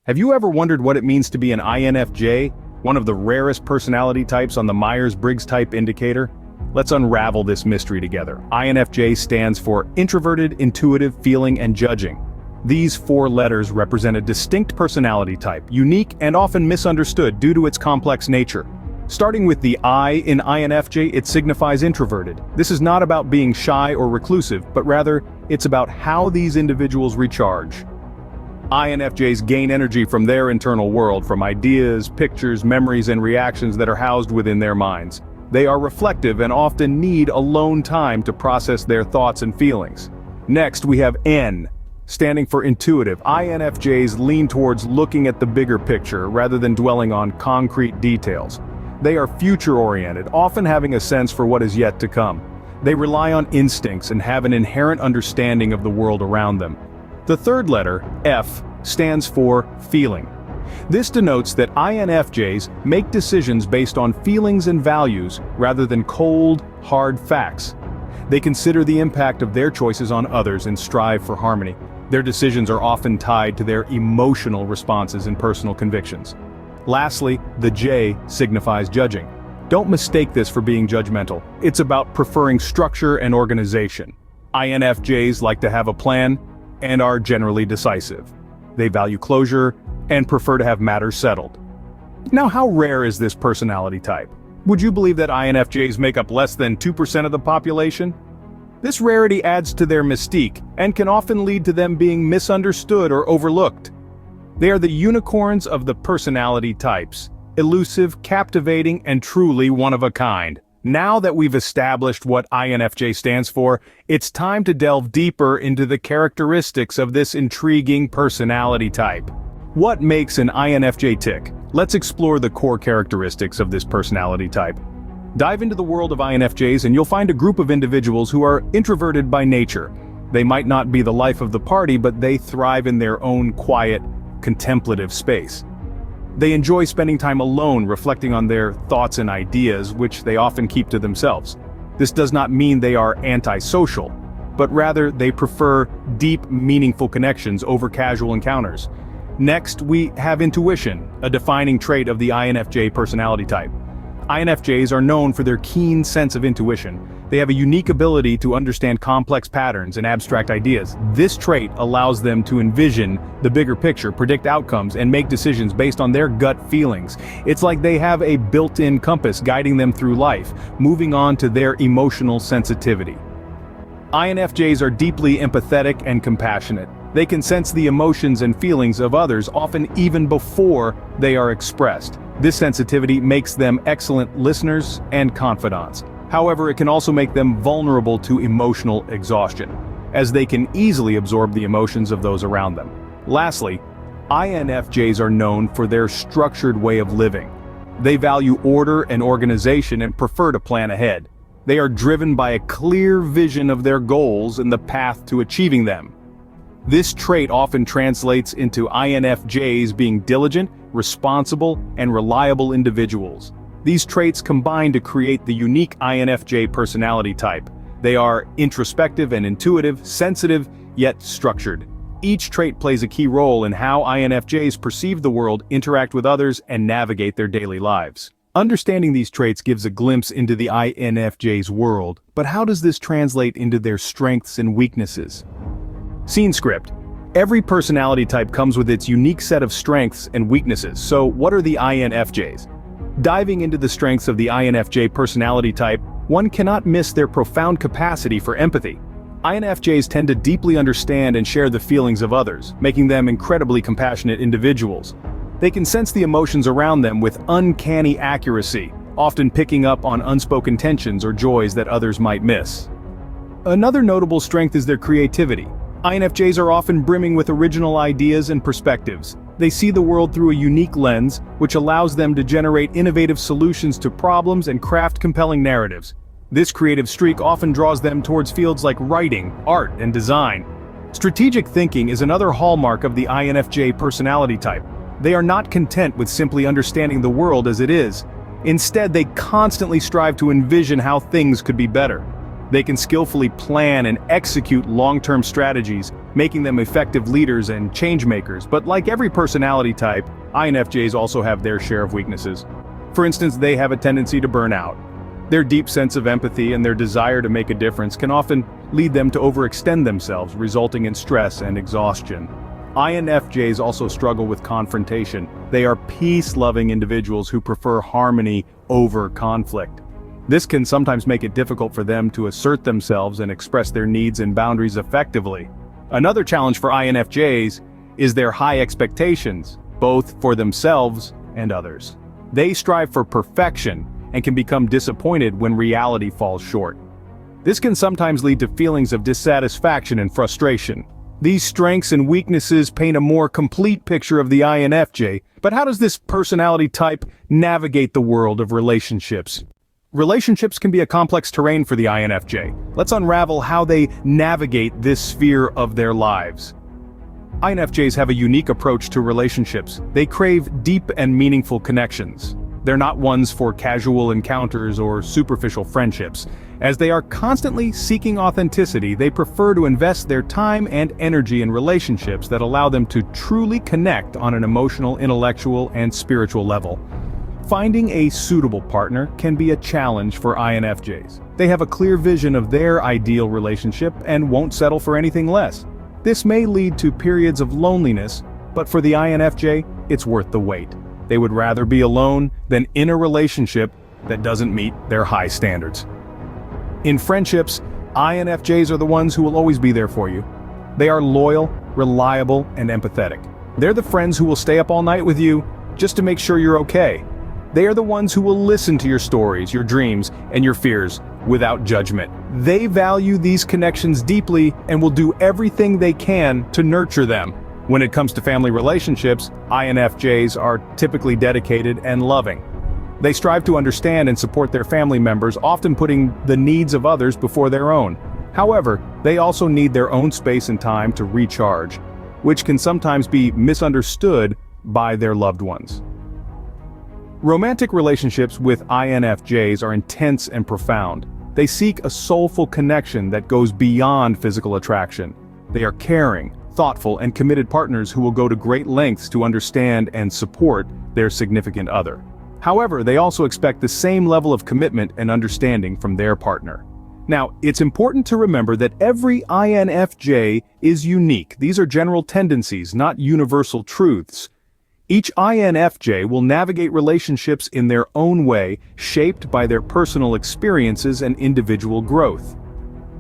Have you ever wondered what it means to be an INFJ, one of the rarest personality types on the Myers-Briggs Type Indicator? Let's unravel this mystery together. INFJ stands for Introverted, Intuitive, Feeling, and Judging. These four letters represent a distinct personality type, unique and often misunderstood due to its complex nature. Starting with the I in INFJ, it signifies introverted. This is not about being shy or reclusive, but rather, it's about how these individuals recharge. INFJs gain energy from their internal world, from ideas, pictures, memories, and reactions that are housed within their minds. They are reflective and often need alone time to process their thoughts and feelings. Next, we have N, standing for intuitive. INFJs lean towards looking at the bigger picture rather than dwelling on concrete details. They are future-oriented, often having a sense for what is yet to come. They rely on instincts and have an inherent understanding of the world around them. The third letter, F, stands for feeling. This denotes that INFJs make decisions based on feelings and values rather than cold, hard facts. They consider the impact of their choices on others and strive for harmony. Their decisions are often tied to their emotional responses and personal convictions. Lastly, the J signifies judging. Don't mistake this for being judgmental. It's about preferring structure and organization. INFJs like to have a plan and are generally decisive. They value closure and prefer to have matters settled. Now, how rare is this personality type? Would you believe that INFJs make up less than 2% of the population? This rarity adds to their mystique and can often lead to them being misunderstood or overlooked. They are the unicorns of the personality types, elusive, captivating, and truly one of a kind. Now that we've established what INFJ stands for, it's time to delve deeper into the characteristics of this intriguing personality type. What makes an INFJ tick? Let's explore the core characteristics of this personality type. Dive into the world of INFJs and you'll find a group of individuals who are introverted by nature. They might not be the life of the party, but they thrive in their own quiet, contemplative space. They enjoy spending time alone, reflecting on their thoughts and ideas, which they often keep to themselves. This does not mean they are antisocial, but rather they prefer deep, meaningful connections over casual encounters. Next, we have intuition, a defining trait of the INFJ personality type. INFJs are known for their keen sense of intuition. They have a unique ability to understand complex patterns and abstract ideas. This trait allows them to envision the bigger picture, predict outcomes, and make decisions based on their gut feelings. It's like they have a built-in compass guiding them through life, moving on to their emotional sensitivity. INFJs are deeply empathetic and compassionate. They can sense the emotions and feelings of others, often even before they are expressed. This sensitivity makes them excellent listeners and confidants. However, it can also make them vulnerable to emotional exhaustion, as they can easily absorb the emotions of those around them. Lastly, INFJs are known for their structured way of living. They value order and organization and prefer to plan ahead. They are driven by a clear vision of their goals and the path to achieving them. This trait often translates into INFJs being diligent, responsible, and reliable individuals. These traits combine to create the unique INFJ personality type. They are introspective and intuitive, sensitive, yet structured. Each trait plays a key role in how INFJs perceive the world, interact with others, and navigate their daily lives. Understanding these traits gives a glimpse into the INFJ's world, but how does this translate into their strengths and weaknesses? Scene script. Every personality type comes with its unique set of strengths and weaknesses, so what are the INFJs? Diving into the strengths of the INFJ personality type, one cannot miss their profound capacity for empathy. INFJs tend to deeply understand and share the feelings of others, making them incredibly compassionate individuals. They can sense the emotions around them with uncanny accuracy, often picking up on unspoken tensions or joys that others might miss. Another notable strength is their creativity. INFJs are often brimming with original ideas and perspectives. They see the world through a unique lens, which allows them to generate innovative solutions to problems and craft compelling narratives. This creative streak often draws them towards fields like writing, art, and design. Strategic thinking is another hallmark of the INFJ personality type. They are not content with simply understanding the world as it is. Instead, they constantly strive to envision how things could be better. They can skillfully plan and execute long-term strategies, making them effective leaders and change makers. But like every personality type, INFJs also have their share of weaknesses. For instance, they have a tendency to burn out. Their deep sense of empathy and their desire to make a difference can often lead them to overextend themselves, resulting in stress and exhaustion. INFJs also struggle with confrontation. They are peace-loving individuals who prefer harmony over conflict. This can sometimes make it difficult for them to assert themselves and express their needs and boundaries effectively. Another challenge for INFJs is their high expectations, both for themselves and others. They strive for perfection and can become disappointed when reality falls short. This can sometimes lead to feelings of dissatisfaction and frustration. These strengths and weaknesses paint a more complete picture of the INFJ, but how does this personality type navigate the world of relationships? Relationships can be a complex terrain for the INFJ. Let's unravel how they navigate this sphere of their lives. INFJs have a unique approach to relationships. They crave deep and meaningful connections. They're not ones for casual encounters or superficial friendships. As they are constantly seeking authenticity, they prefer to invest their time and energy in relationships that allow them to truly connect on an emotional, intellectual, and spiritual level. Finding a suitable partner can be a challenge for INFJs. They have a clear vision of their ideal relationship and won't settle for anything less. This may lead to periods of loneliness, but for the INFJ, it's worth the wait. They would rather be alone than in a relationship that doesn't meet their high standards. In friendships, INFJs are the ones who will always be there for you. They are loyal, reliable, and empathetic. They're the friends who will stay up all night with you just to make sure you're okay. They are the ones who will listen to your stories, your dreams, and your fears without judgment. They value these connections deeply and will do everything they can to nurture them. When it comes to family relationships, INFJs are typically dedicated and loving. They strive to understand and support their family members, often putting the needs of others before their own. However, they also need their own space and time to recharge, which can sometimes be misunderstood by their loved ones. Romantic relationships with INFJs are intense and profound. They seek a soulful connection that goes beyond physical attraction. They are caring, thoughtful, and committed partners who will go to great lengths to understand and support their significant other. However, they also expect the same level of commitment and understanding from their partner. Now, it's important to remember that every INFJ is unique. These are general tendencies, not universal truths. Each INFJ will navigate relationships in their own way, shaped by their personal experiences and individual growth.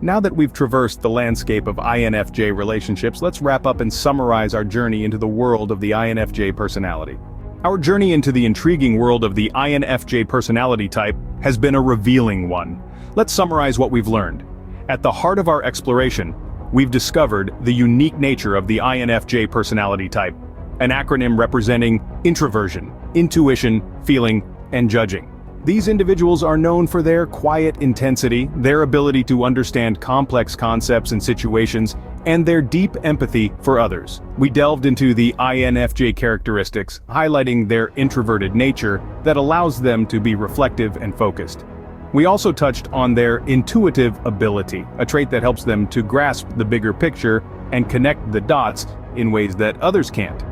Now that we've traversed the landscape of INFJ relationships, let's wrap up and summarize our journey into the world of the INFJ personality. Our journey into the intriguing world of the INFJ personality type has been a revealing one. Let's summarize what we've learned. At the heart of our exploration, we've discovered the unique nature of the INFJ personality type, an acronym representing introversion, intuition, feeling, and judging. These individuals are known for their quiet intensity, their ability to understand complex concepts and situations, and their deep empathy for others. We delved into the INFJ characteristics, highlighting their introverted nature that allows them to be reflective and focused. We also touched on their intuitive ability, a trait that helps them to grasp the bigger picture and connect the dots in ways that others can't.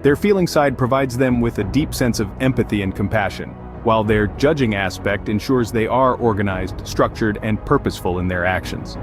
Their feeling side provides them with a deep sense of empathy and compassion, while their judging aspect ensures they are organized, structured, and purposeful in their actions.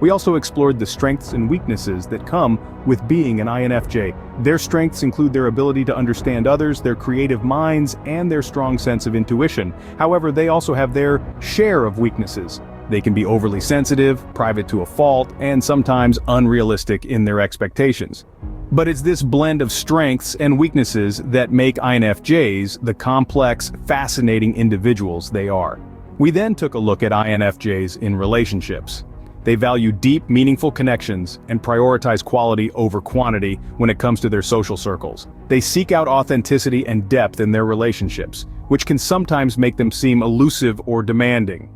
We also explored the strengths and weaknesses that come with being an INFJ. Their strengths include their ability to understand others, their creative minds, and their strong sense of intuition. However, they also have their share of weaknesses. They can be overly sensitive, private to a fault, and sometimes unrealistic in their expectations. But it's this blend of strengths and weaknesses that make INFJs the complex, fascinating individuals they are. We then took a look at INFJs in relationships. They value deep, meaningful connections and prioritize quality over quantity when it comes to their social circles. They seek out authenticity and depth in their relationships, which can sometimes make them seem elusive or demanding.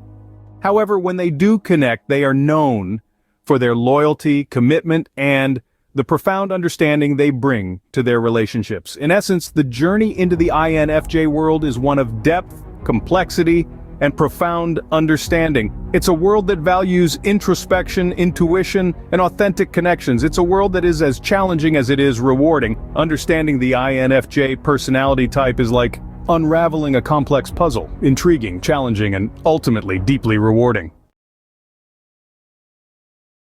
However, when they do connect, they are known for their loyalty, commitment, and the profound understanding they bring to their relationships. In essence, the journey into the INFJ world is one of depth, complexity, and profound understanding. It's a world that values introspection, intuition, and authentic connections. It's a world that is as challenging as it is rewarding. Understanding the INFJ personality type is like unraveling a complex puzzle, intriguing, challenging, and ultimately deeply rewarding.